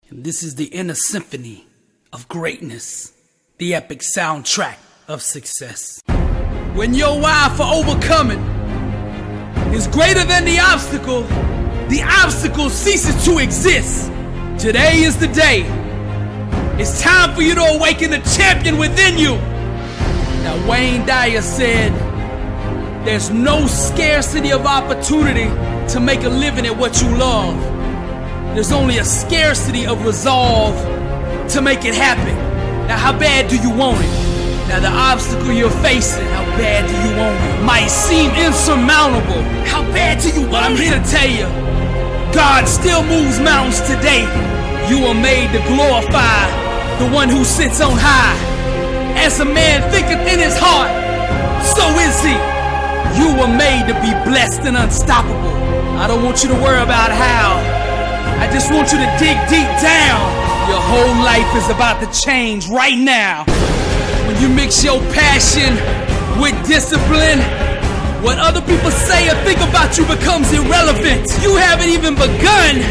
And this is the inner symphony of greatness, the epic soundtrack of success. When your why for overcoming is greater than the obstacle ceases to exist. Today is the day. It's time for you to awaken the champion within you. Now, Wayne Dyer said, there's no scarcity of opportunity to make a living at what you love. There's only a scarcity of resolve to make it happen. Now, how bad do you want it? Now, the obstacle you're facing, how bad do you want it? Might seem insurmountable. How bad do you want it? But I'm here to tell you, God still moves mountains today. You are made to glorify the one who sits on high. As a man thinketh in his heart, so is he. You were made to be blessed and unstoppable. I don't want you to worry about how. I just want you to dig deep down. Your whole life is about to change right now. When you mix your passion with discipline, what other people say or think about you becomes irrelevant. You haven't even begun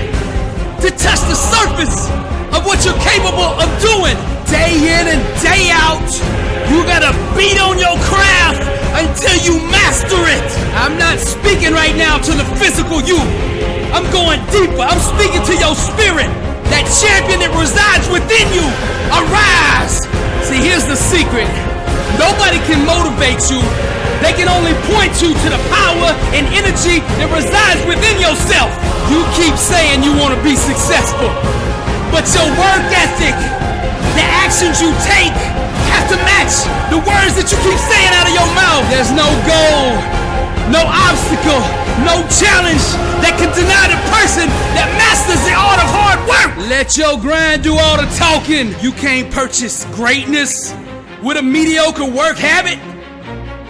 to touch the surface of what you're capable of doing. Day in and day out, you gotta beat on your craft until you master it. I'm not speaking right now to the physical you. I'm going deeper. I'm speaking to your spirit. That champion that resides within you. Arise. See, here's the secret. Nobody can motivate you. They can only point you to the power and energy that resides within yourself. You keep saying you want to be successful, but your work ethic, the actions you take, have to match the words that you keep saying out of your mouth. There's no goal, no obstacle, no challenge that can deny the person that masters the art of hard work. Let your grind do all the talking. You can't purchase greatness with a mediocre work habit.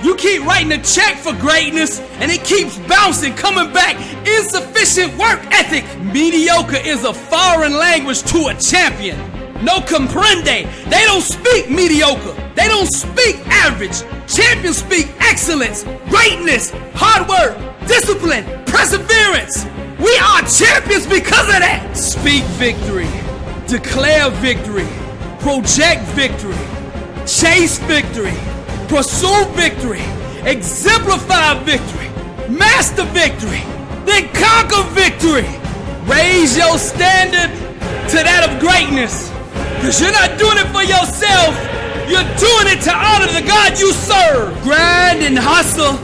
You keep writing a check for greatness and it keeps bouncing, coming back. Insufficient work ethic. Mediocre is a foreign language to a champion. No comprende. They don't speak mediocre. They don't speak average. Champions speak excellence, greatness, hard work, discipline, perseverance. We are champions because of that. Speak victory, declare victory, project victory, chase victory, pursue victory, exemplify victory, master victory, then conquer victory. Raise your standard to that of greatness. Because you're not doing it for yourself, you're doing it to honor the God you serve. Grind and hustle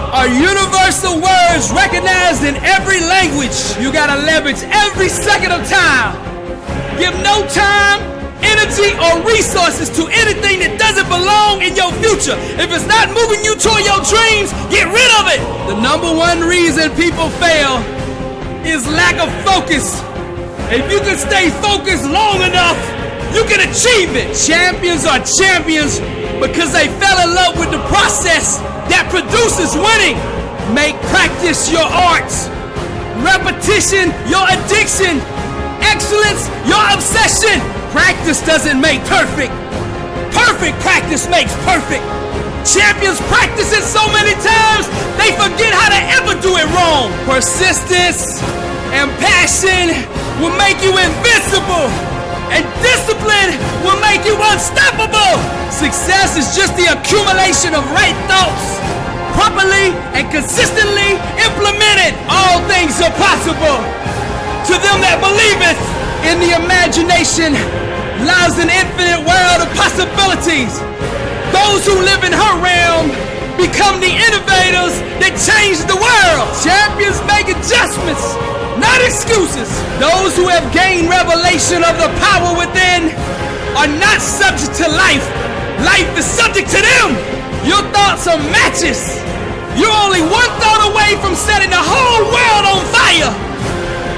are universal words recognized in every language. You gotta leverage every second of time. Give no time, energy, or resources to anything that doesn't belong in your future. If it's not moving you toward your dreams, get rid of it. The number one reason people fail is lack of focus. If you can stay focused long enough, you can achieve it. Champions are champions because they fell in love with the process that produces winning. Make practice your art, repetition your addiction, excellence your obsession. Practice doesn't make perfect. Perfect practice makes perfect. Champions practice it so many times, they forget how to ever do it wrong. Persistence and passion will make you invincible, and discipline will make you unstoppable. Success is just the accumulation of right thoughts, properly and consistently implemented. All things are possible to them that believeth. In the imagination lies an infinite world of possibilities. Those who live in her realm become the innovators that change the world. Champions make adjustments, not excuses. Those who have gained revelation of the power within are not subject to life. Life is subject to them. Your thoughts are matches. You're only one thought away from setting the whole world on fire.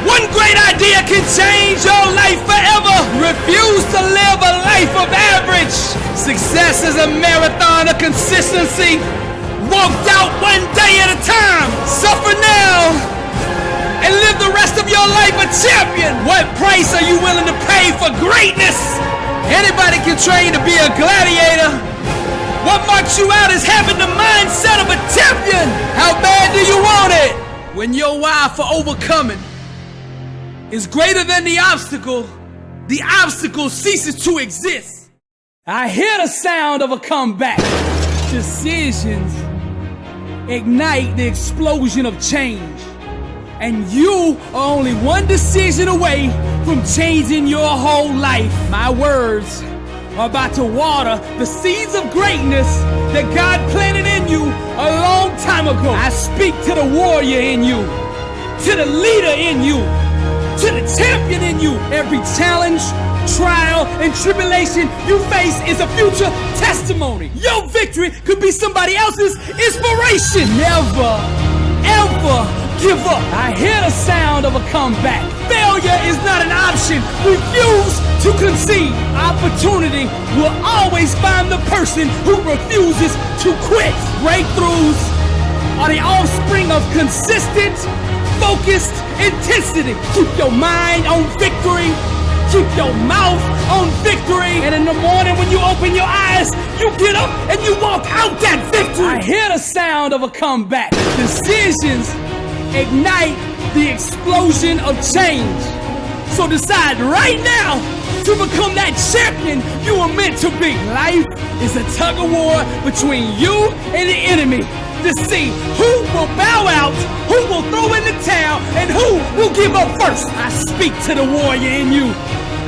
One great idea can change your life forever. Refuse to live a life of average. Success is a marathon of consistency, walked out one day at a time. Suffer now and live the rest of your life a champion. What price are you willing to pay for greatness? Anybody can train to be a gladiator. What marks you out is having the mindset of a champion. How bad do you want it? When your why for overcoming is greater than the obstacle, the obstacle ceases to exist. I hear the sound of a comeback. Decisions ignite the explosion of change. And you are only one decision away from changing your whole life. My words are about to water the seeds of greatness that God planted in you a long time ago. I speak to the warrior in you, to the leader in you, to the champion in you. Every challenge, trial, and tribulation you face is a future testimony. Your victory could be somebody else's inspiration. Never, ever give up. I hear the sound of a comeback. Failure is not an option. Refuse to concede. Opportunity will always find the person who refuses to quit. Breakthroughs are the offspring of consistent, focused intensity. Keep your mind on victory. Keep your mouth on victory. And in the morning when you open your eyes, you get up and you walk out that victory. I hear the sound of a comeback. Decisions ignite the explosion of change. So decide right now to become that champion you were meant to be. Life is a tug of war between you and the enemy to see who will bow out, who will throw in the towel, and who will give up first. I speak to the warrior in you.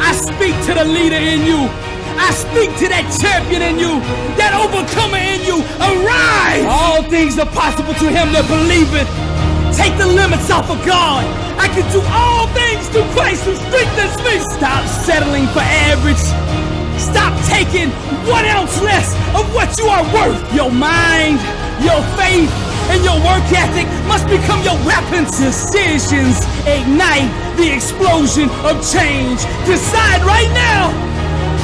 I speak to the leader in you. I speak to that champion in you, that overcomer in you. Arise! All things are possible to him that believeth. Take the limits off of God. I can do all things through Christ who strengthens me. Stop settling for average. Stop taking 1 ounce less of what you are worth. Your mind, your faith, and your work ethic must become your weapons. Decisions ignite the explosion of change. Decide right now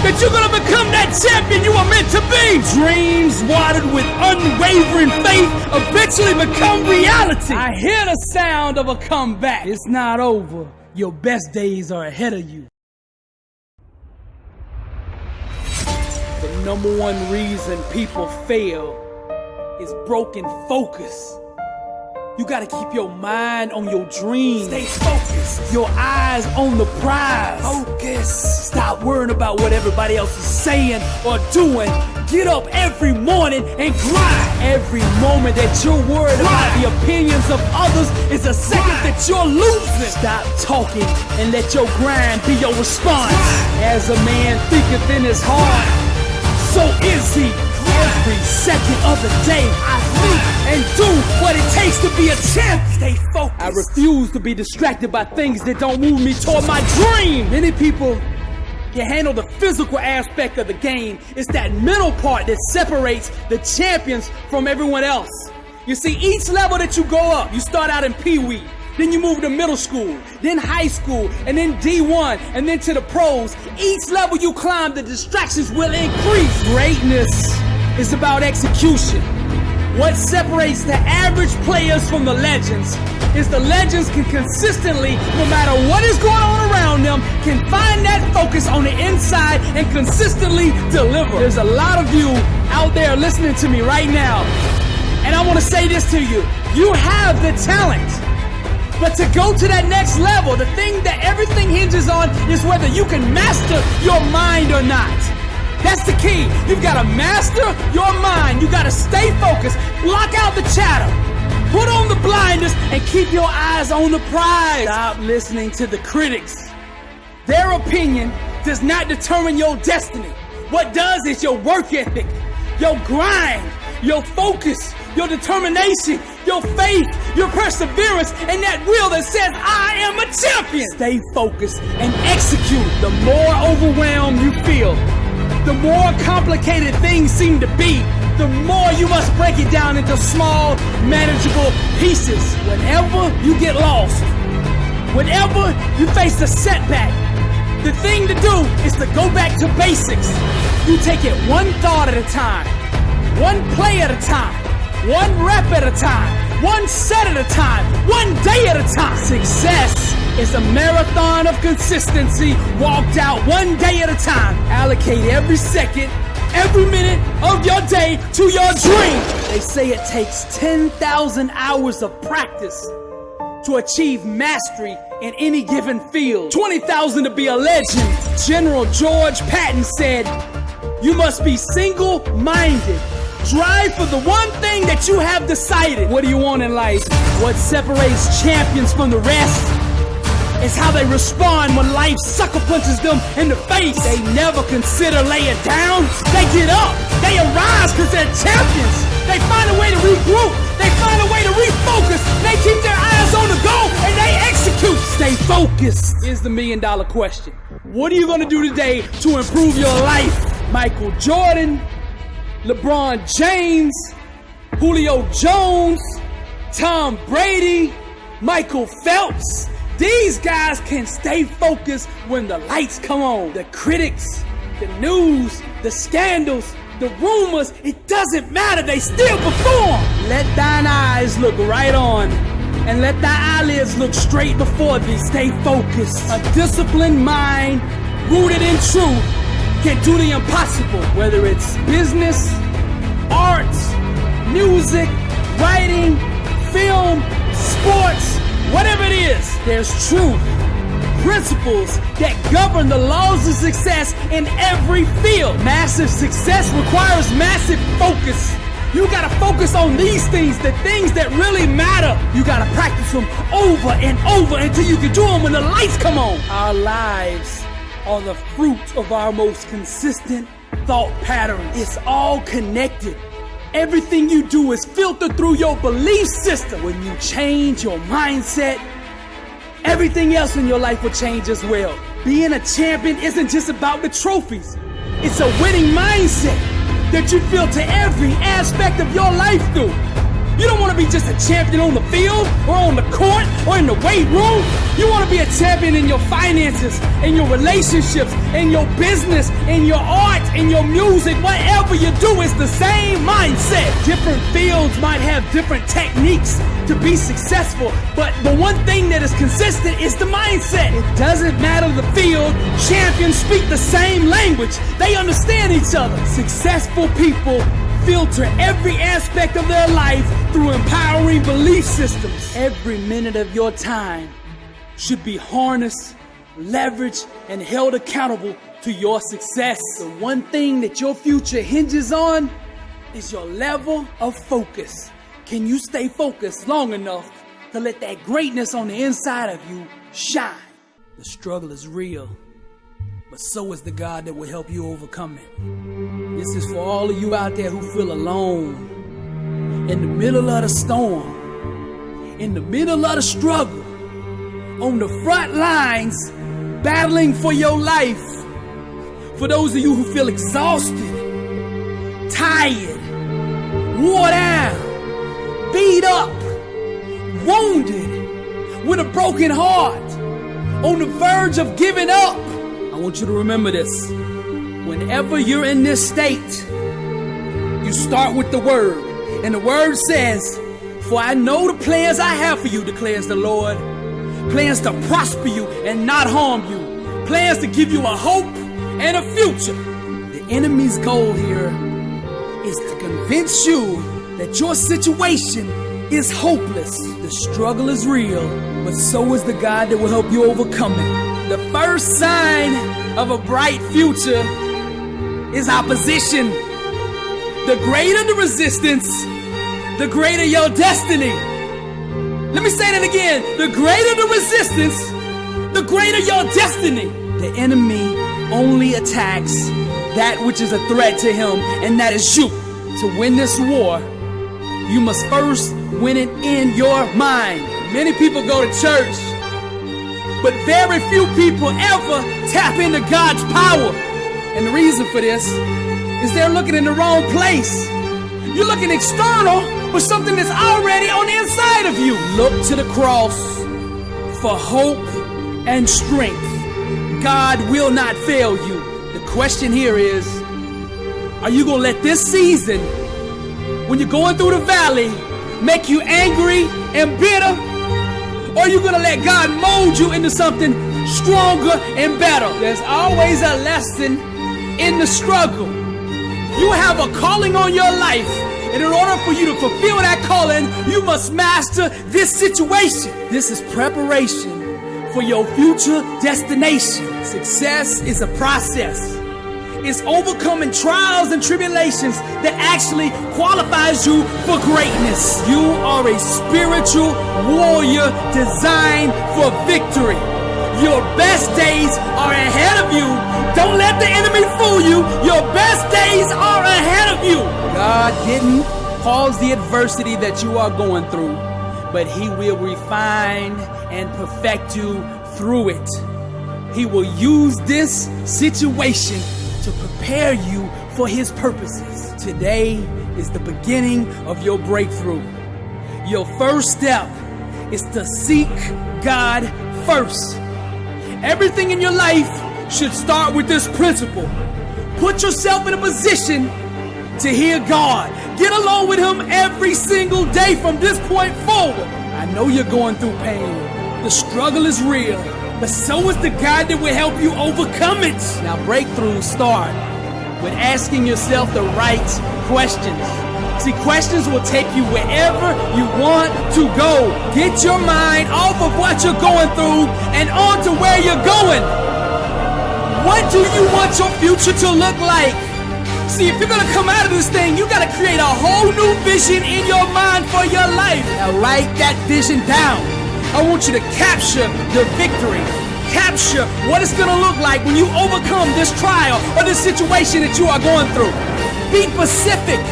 that you're gonna become that champion you were meant to be. Dreams watered with unwavering faith eventually become reality. I hear the sound of a comeback. It's not over. Your best days are ahead of you. The number one reason people fail is broken focus. You gotta keep your mind on your dreams. Stay focused. Your eyes on the prize. Focus. Stop worrying about what everybody else is saying or doing. Get up every morning and grind. Every moment that you're worried about the opinions of others is a second that you're losing. Stop talking and let your grind be your response. As a man thinketh in his heart, so is he. Every second of the day, I think and do what it takes to be a champ. Stay focused. I refuse to be distracted by things that don't move me toward my dream. Many people can handle the physical aspect of the game. It's that mental part that separates the champions from everyone else. You see, each level that you go up, you start out in Pee-wee. Then you move to middle school, then high school, and then D1, and then to the pros. Each level you climb, the distractions will increase. Greatness is about execution. What separates the average players from the legends is the legends can consistently, no matter what is going on around them, can find that focus on the inside and consistently deliver. There's a lot of you out there listening to me right now, and I want to say this to you. You have the talent. But to go to that next level, the thing that everything hinges on is whether you can master your mind or not. That's the key. You've got to master your mind. You got to stay focused. Block out the chatter. Put on the blinders and keep your eyes on the prize. Stop listening to the critics. Their opinion does not determine your destiny. What does is your work ethic, your grind, your focus, your determination, your faith, your perseverance, and that will that says, I am a champion. Stay focused and execute. The more overwhelmed you feel, the more complicated things seem to be, the more you must break it down into small, manageable pieces. Whenever you get lost, whenever you face a setback, the thing to do is to go back to basics. You take it one thought at a time, one play at a time, one rep at a time, one set at a time, one day at a time. Success is a marathon of consistency walked out one day at a time. Allocate every second, every minute of your day to your dream. They say it takes 10,000 hours of practice to achieve mastery in any given field. 20,000 to be a legend. General George Patton said, "You must be single-minded. Strive for the one thing that you have decided." What do you want in life? What separates champions from the rest is how they respond when life sucker punches them in the face. They never consider laying down. They get up. They arise because they're champions. They find a way to regroup. They find a way to refocus. They keep their eyes on the goal and they execute. Stay focused. Here's the million-dollar question. What are you going to do today to improve your life? Michael Jordan, LeBron James, Julio Jones, Tom Brady, Michael Phelps. These guys can stay focused when the lights come on. The critics, the news, the scandals, the rumors, it doesn't matter, they still perform. Let thine eyes look right on, and let thy eyelids look straight before thee. Stay focused. A disciplined mind, rooted in truth, can do the impossible. Whether it's business, arts, music, writing, film, sports, whatever it is, there's truth, principles that govern the laws of success in every field. Massive success requires massive focus. You gotta focus on these things, the things that really matter. You gotta practice them over and over until you can do them when the lights come on. Our lives are the fruit of our most consistent thought patterns. It's all connected. Everything you do is filtered through your belief system. When you change your mindset, everything else in your life will change as well. Being a champion isn't just about the trophies. It's a winning mindset that you filter every aspect of your life through. You don't want to be just a champion on the field or on the court or in the weight room. You want to be a champion in your finances, in your relationships, in your business, in your art, in your music. Whatever you do, it's the same mindset. Different fields might have different techniques to be successful, but the one thing that is consistent is the mindset. It doesn't matter the field, champions speak the same language. They understand each other. Successful people filter every aspect of their life through empowering belief systems. Every minute of your time should be harnessed, leveraged, and held accountable to your success. The one thing that your future hinges on is your level of focus. Can you stay focused long enough to let that greatness on the inside of you shine? The struggle is real, but so is the God that will help you overcome it. This is for all of you out there who feel alone, in the middle of the storm, in the middle of the struggle, on the front lines, battling for your life. For those of you who feel exhausted, tired, wore down, beat up, wounded, with a broken heart, on the verge of giving up, I want you to remember this. Whenever you're in this state, you start with the word. And the word says, "For I know the plans I have for you, declares the Lord. Plans to prosper you and not harm you. Plans to give you a hope and a future." The enemy's goal here is to convince you that your situation is hopeless. The struggle is real, but so is the God that will help you overcome it. The first sign of a bright future is opposition. The greater the resistance, the greater your destiny. Let me say that again. The greater the resistance, the greater your destiny. The enemy only attacks that which is a threat to him, and that is you. To win this war, you must first win it in your mind. Many people go to church, but very few people ever tap into God's power. And the reason for this is they're looking in the wrong place. You're looking external for something that's already on the inside of you. Look to the cross for hope and strength. God will not fail you. The question here is, are you going to let this season, when you're going through the valley, make you angry and bitter? Or are you going to let God mold you into something stronger and better? There's always a lesson in the struggle. You have a calling on your life, And in order for you to fulfill that calling, you must master this situation. This is preparation for your future destination. Success is a process. It's overcoming trials and tribulations that actually qualifies you for greatness. You are a spiritual warrior designed for victory. Your best days are ahead of you. Don't let the enemy fool you. Your best days are ahead of you. God didn't cause the adversity that you are going through, but He will refine and perfect you through it. He will use this situation to prepare you for His purposes. Today is the beginning of your breakthrough. Your first step is to seek God first. Everything in your life should start with this principle. Put yourself in a position to hear God. Get along with Him every single day from this point forward. I know you're going through pain. The struggle is real, but so is the God that will help you overcome it. Now, breakthroughs start with asking yourself the right questions. See, questions will take you wherever you want to go. Get your mind off of what you're going through and on to where you're going. What do you want your future to look like? See, if you're going to come out of this thing, you got to create a whole new vision in your mind for your life. Now, write that vision down. I want you to capture the victory. Capture what it's going to look like when you overcome this trial or this situation that you are going through. Be specific.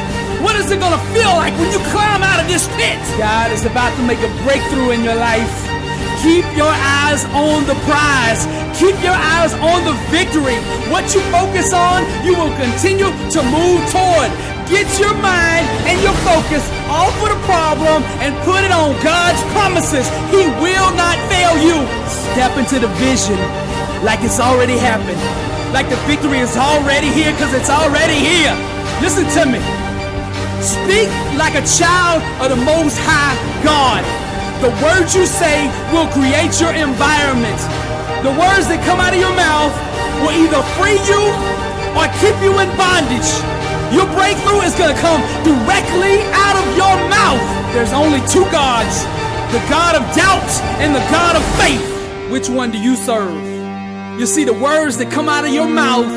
What is it going to feel like when you climb out of this pit? God is about to make a breakthrough in your life. Keep your eyes on the prize. Keep your eyes on the victory. What you focus on, you will continue to move toward. Get your mind and your focus off of the problem and put it on God's promises. He will not fail you. Step into the vision like it's already happened. Like the victory is already here because it's already here. Listen to me. Speak like a child of the Most High God. The words you say will create your environment. The words that come out of your mouth will either free you or keep you in bondage. Your breakthrough is going to come directly out of your mouth. There's only two gods, the God of doubt and the God of faith. Which one do you serve? You see, the words that come out of your mouth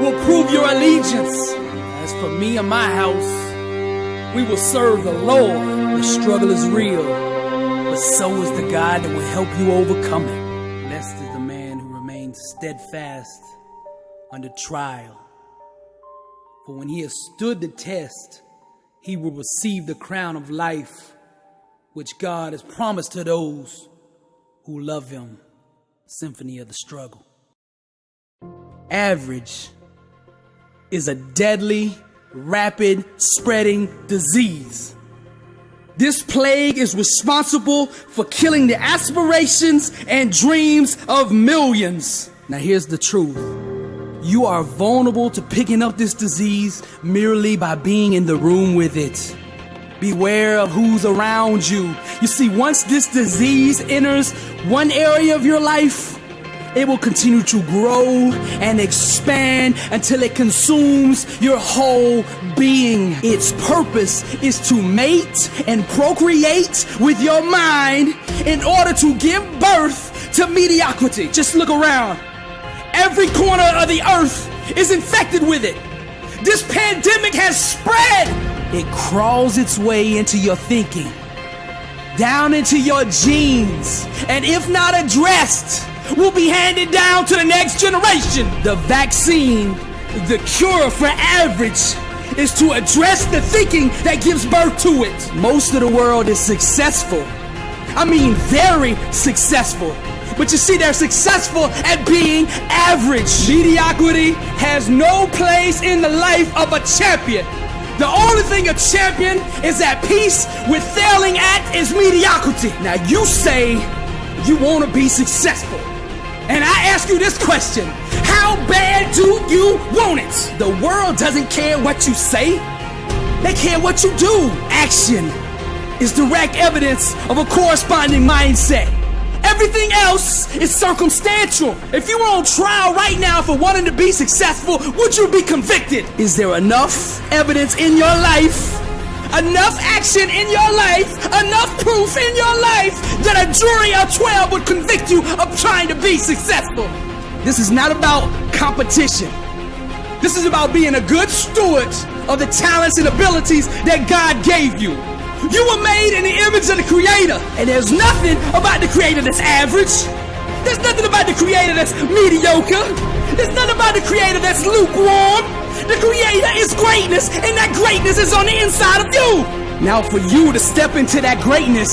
will prove your allegiance. As for me and my house, we will serve the Lord. The struggle is real, but so is the God that will help you overcome it. Blessed is the man who remains steadfast under trial. For when he has stood the test, he will receive the crown of life, which God has promised to those who love Him. Symphony of the struggle. Average is a deadly, rapid spreading disease. This plague is responsible for killing the aspirations and dreams of millions. Now here's the truth. You are vulnerable to picking up this disease merely by being in the room with it. Beware of who's around you. You see, once this disease enters one area of your life, it will continue to grow and expand until it consumes your whole being. Its purpose is to mate and procreate with your mind in order to give birth to mediocrity. Just look around. Every corner of the earth is infected with it. This pandemic has spread. It crawls its way into your thinking, down into your genes, and if not addressed, will be handed down to the next generation. The vaccine, the cure for average, is to address the thinking that gives birth to it. Most of the world is successful. I mean, very successful. But you see, they're successful at being average. Mediocrity has no place in the life of a champion. The only thing a champion is at peace with failing at is mediocrity. Now you say you want to be successful. And I ask you this question: how bad do you want it? The world doesn't care what you say. They care what you do. Action is direct evidence of a corresponding mindset. Everything else is circumstantial. If you were on trial right now for wanting to be successful, would you be convicted? Is there enough evidence in your life enough action in your life, enough proof in your life that a jury of 12 would convict you of trying to be successful. This is not about competition. This is about being a good steward of the talents and abilities that God gave you. You were made in the image of the Creator, and there's nothing about the Creator that's average. There's nothing about the Creator that's mediocre. There's nothing about the Creator that's lukewarm. The Creator is greatness, and that greatness is on the inside of you. Now for you to step into that greatness,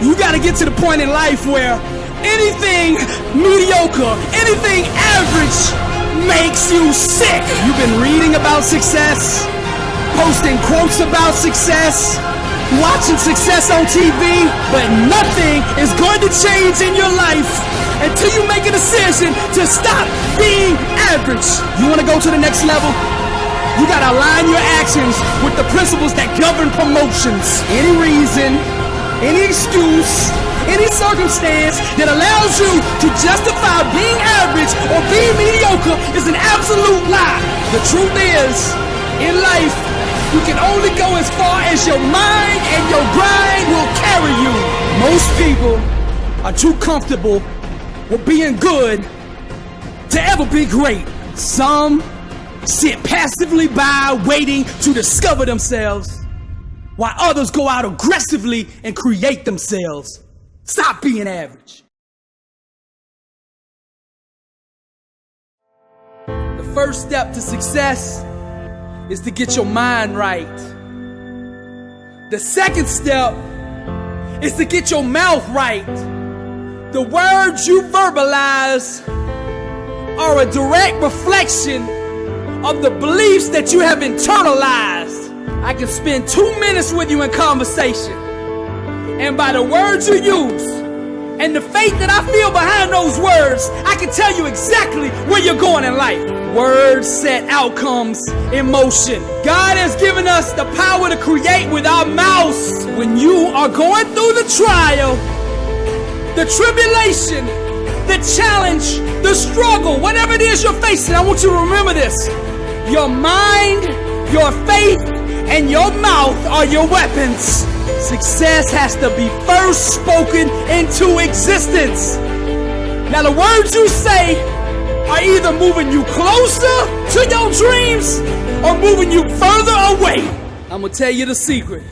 you got to get to the point in life where anything mediocre, anything average makes you sick. You've been reading about success, posting quotes about success, watching success on TV, but nothing is going to change in your life until you make a decision to stop being average. You want to go to the next level? You got to align your actions with the principles that govern promotions. Any reason, any excuse, any circumstance that allows you to justify being average or being mediocre is an absolute lie. The truth is, in life, you can only go as far as your mind and your grind will carry you. Most people are too comfortable with being good to ever be great. Some sit passively by waiting to discover themselves, while others go out aggressively and create themselves. Stop being average. The first step to success is to get your mind right. The second step is to get your mouth right. The words you verbalize are a direct reflection of the beliefs that you have internalized. I can spend 2 minutes with you in conversation, and by the words you use and the faith that I feel behind those words, I can tell you exactly where you're going in life. Words set outcomes in motion. God has given us the power to create with our mouths. When you are going through the trial, the tribulation, the challenge, the struggle, whatever it is you're facing, I want you to remember this. Your mind, your faith, and your mouth are your weapons. Success has to be first spoken into existence. Now the words you say are either moving you closer to your dreams or moving you further away. I'm gonna tell you the secret.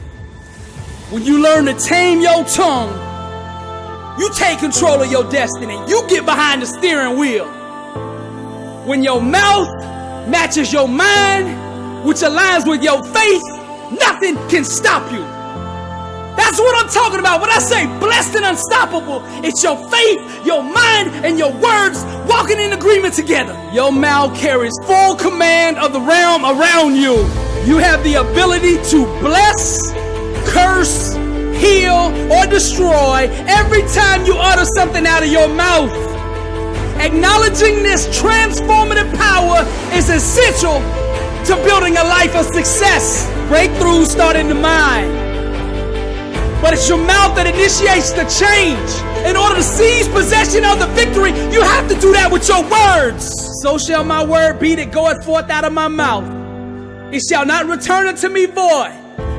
When you learn to tame your tongue, you take control of your destiny. You get behind the steering wheel. When your mouth matches your mind, which aligns with your faith, nothing can stop you. That's what I'm talking about. When I say blessed and unstoppable, it's your faith, your mind, and your words walking in agreement together. Your mouth carries full command of the realm around you. You have the ability to bless, curse, heal, or destroy every time you utter something out of your mouth. Acknowledging this transformative power is essential to building a life of success. Breakthroughs start in the mind, but it's your mouth that initiates the change. In order to seize possession of the victory, you have to do that with your words. So shall my word be that goeth forth out of my mouth. It shall not return unto me void,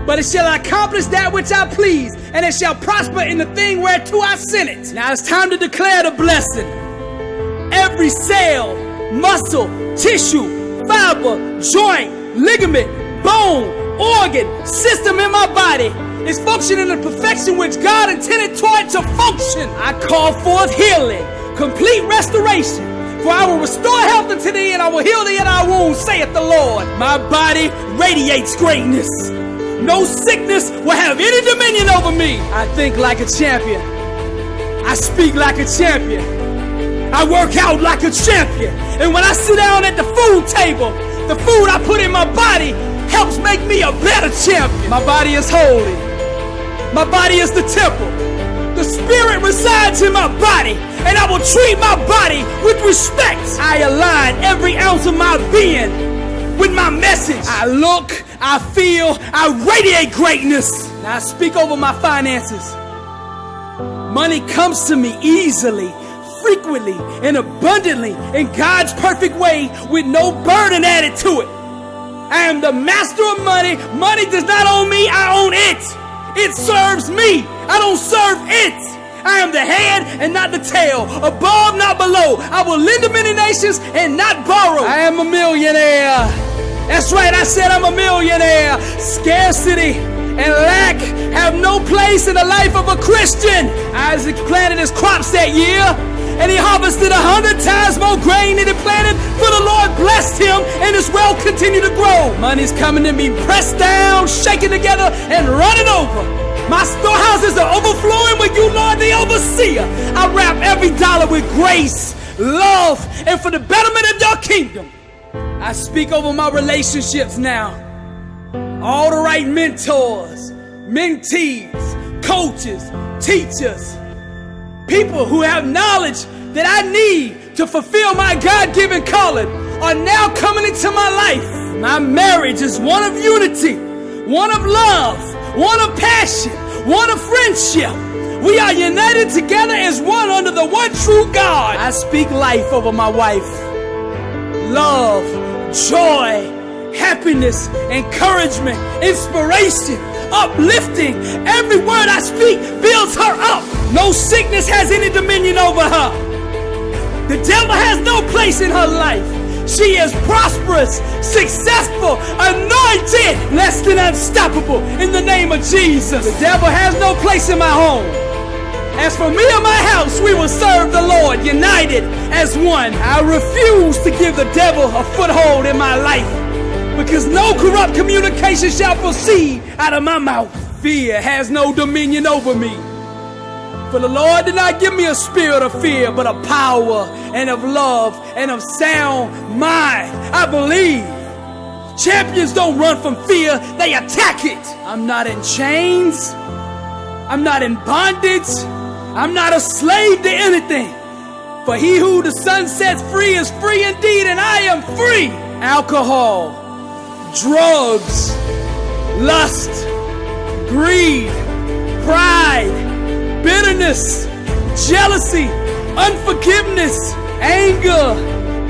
but it shall accomplish that which I please, and it shall prosper in the thing whereto I sent it. Now it's time to declare the blessing. Every cell, muscle, tissue, fiber, joint, ligament, bone, organ, system in my body is functioning in the perfection which God intended for it to function. I call forth healing, complete restoration. For I will restore health unto thee, and I will heal thee in our wounds, saith the Lord. My body radiates greatness. No sickness will have any dominion over me. I think like a champion. I speak like a champion. I work out like a champion. And when I sit down at the food table, the food I put in my body helps make me a better champion. My body is holy. My body is the temple. The spirit resides in my body, and I will treat my body with respect. I align every ounce of my being with my message. I look, I feel, I radiate greatness. Now I speak over my finances. Money comes to me easily, frequently, and abundantly in God's perfect way with no burden added to it. I am the master of money. Money does not own me, I own it. It serves me. I don't serve it. I am the head and not the tail, above, not below. I will lend to many nations and not borrow. I am a millionaire. That's right, I said I'm a millionaire. Scarcity and lack have no place in the life of a Christian. Isaac planted his crops that year, and he harvested 100 times more grain than he planted, for the Lord blessed him, and his wealth continued to grow. Money's coming to me, pressed down, shaken together, and running over. My storehouses are overflowing with you, Lord, the overseer. I wrap every dollar with grace, love, and for the betterment of your kingdom. I speak over my relationships now. All the right mentors, mentees, coaches, teachers, people who have knowledge that I need to fulfill my God-given calling are now coming into my life. My marriage is one of unity, one of love, one of passion, one of friendship. We are united together as one under the one true God. I speak life over my wife. Love, joy, happiness, encouragement, inspiration, uplifting. Every word I speak builds her up. No sickness has any dominion over her. The devil has no place in her life. She is prosperous, successful, anointed, less than unstoppable in the name of Jesus. The devil has no place in my home. As for me and my house, we will serve the Lord, united as one. I refuse to give the devil a foothold in my life, because no corrupt communication shall proceed out of my mouth. Fear has no dominion over me. For the Lord did not give me a spirit of fear, but of power and of love and of sound mind. I believe champions don't run from fear, they attack it. I'm not in chains. I'm not in bondage. I'm not a slave to anything. For he who the Son sets free is free indeed, and I am free. Alcohol, drugs, lust, greed, pride, bitterness, jealousy, unforgiveness, anger,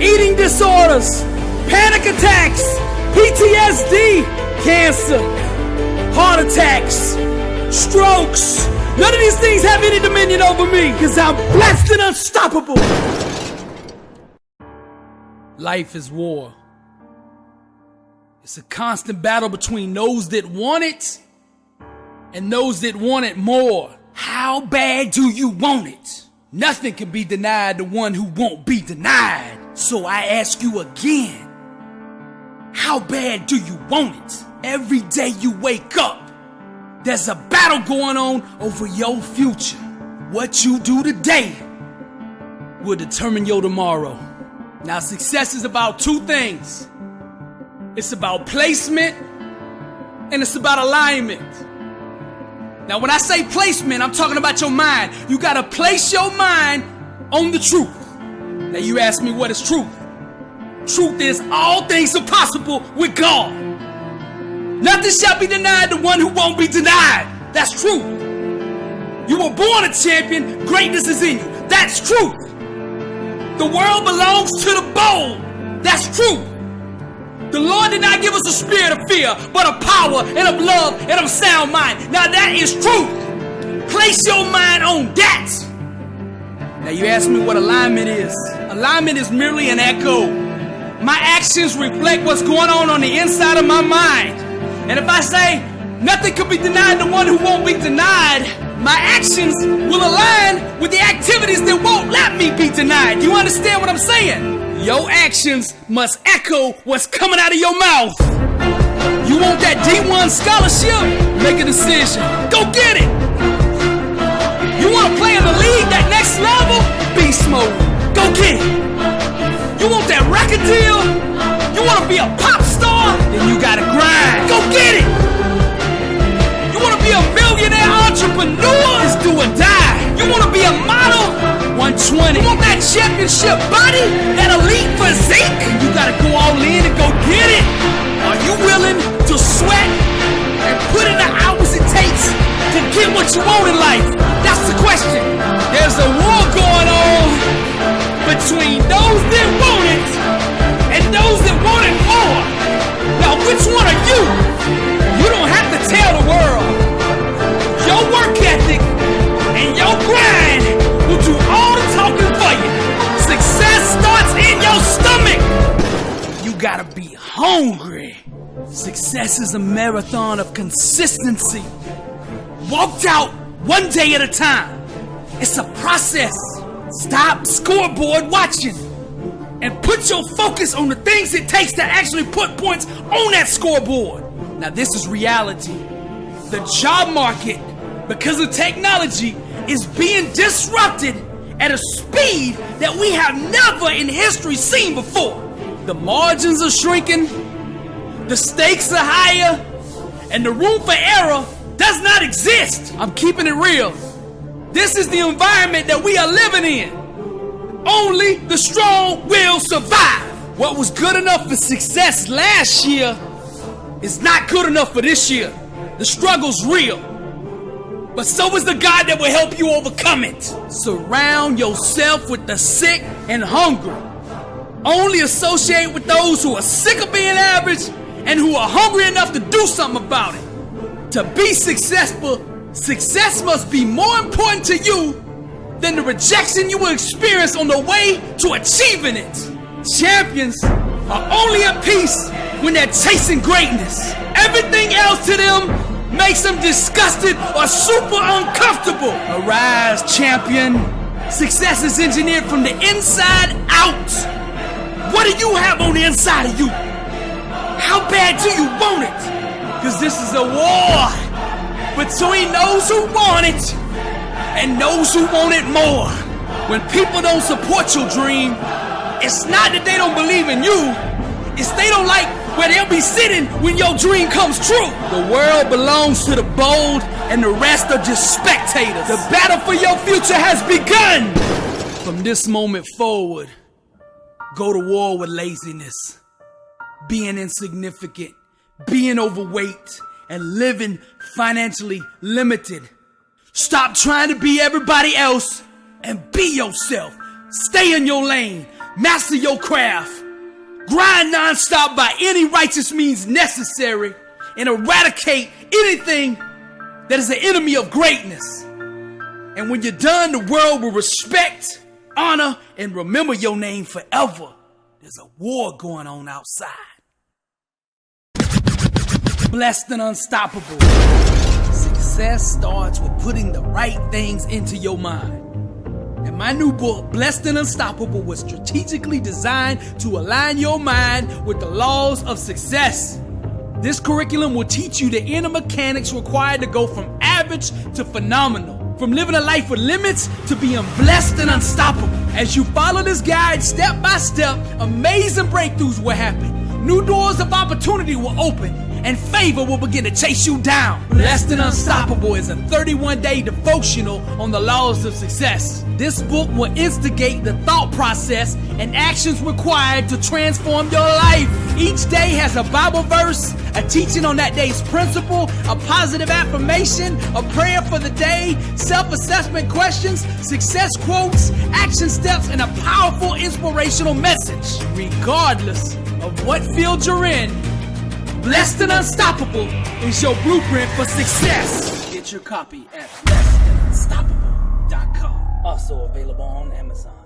eating disorders, panic attacks, PTSD, cancer, heart attacks, strokes. None of these things have any dominion over me, because I'm blessed and unstoppable. Life is war. It's a constant battle between those that want it and those that want it more. How bad do you want it? Nothing can be denied the one who won't be denied. So I ask you again, how bad do you want it? Every day you wake up, there's a battle going on over your future. What you do today will determine your tomorrow. Now, success is about two things. It's about placement and it's about alignment. Now, when I say placement, I'm talking about your mind. You gotta place your mind on the truth. Now, you ask me, what is truth? Truth is all things are possible with God. Nothing shall be denied the one who won't be denied. That's truth. You were born a champion. Greatness is in you. That's truth. The world belongs to the bold. That's truth. The Lord did not give us a spirit of fear, but of power and of love and of sound mind. Now that is truth. Place your mind on that. Now you ask me what alignment is. Alignment is merely an echo. My actions reflect what's going on the inside of my mind. And if I say nothing can be denied the one who won't be denied, my actions will align with the activities that won't let me be denied. You understand what I'm saying? Your actions must echo what's coming out of your mouth. You want that D1 scholarship? Make a decision. Go get it. You want to play in the league, that next level? Beast mode. Go get it. You want that record deal? You want to be a pop star? Then you gotta grind. Go get it. You want to be a millionaire entrepreneur? It's do or die. You want to be a model? 120. You want that championship body? That elite physique? You gotta go all in and go get it. Are you willing to sweat and put in the hours it takes to get what you want in life? That's the question. There's a war going on between those that want it and those that want it more. Now which gotta be hungry. Success is a marathon of consistency. Walked out one day at a time. It's a process. Stop scoreboard watching and put your focus on the things it takes to actually put points on that scoreboard. Now this is reality. The job market, because of technology, is being disrupted at a speed that we have never in history seen before. The margins are shrinking, the stakes are higher, and the room for error does not exist. I'm keeping it real. This is the environment that we are living in. Only the strong will survive. What was good enough for success last year is not good enough for this year. The struggle's real, but so is the God that will help you overcome it. Surround yourself with the sick and hungry. Only associate with those who are sick of being average and who are hungry enough to do something about it. To be successful, success must be more important to you than the rejection you will experience on the way to achieving it. Champions are only at peace when they're chasing greatness. Everything else to them makes them disgusted or super uncomfortable. Arise, champion. Success is engineered from the inside out. What do you have on the inside of you? How bad do you want it? Because this is a war between those who want it and those who want it more. When people don't support your dream, it's not that they don't believe in you, it's they don't like where they'll be sitting when your dream comes true. The world belongs to the bold and the rest are just spectators. The battle for your future has begun. From this moment forward, go to war with laziness, being insignificant, being overweight, and living financially limited. Stop trying to be everybody else and be yourself. Stay in your lane, master your craft, grind nonstop by any righteous means necessary, and eradicate anything that is an enemy of greatness. And when you're done, the world will respect, honor, and remember your name forever. There's a war going on outside. Blessed and unstoppable. Success starts with putting the right things into your mind. And my new book, Blessed and Unstoppable, was strategically designed to align your mind with the laws of success. This curriculum will teach you the inner mechanics required to go from average to phenomenal. From living a life with limits to being blessed and unstoppable. As you follow this guide step by step, amazing breakthroughs will happen. New doors of opportunity will open, and favor will begin to chase you down. Blessed and Unstoppable is a 31-day devotional on the laws of success. This book will instigate the thought process and actions required to transform your life. Each day has a Bible verse, a teaching on that day's principle, a positive affirmation, a prayer for the day, self-assessment questions, success quotes, action steps, and a powerful inspirational message. Regardless of what field you're in, Blessed and Unstoppable is your blueprint for success. Get your copy at blessedandunstoppable.com. Also available on Amazon.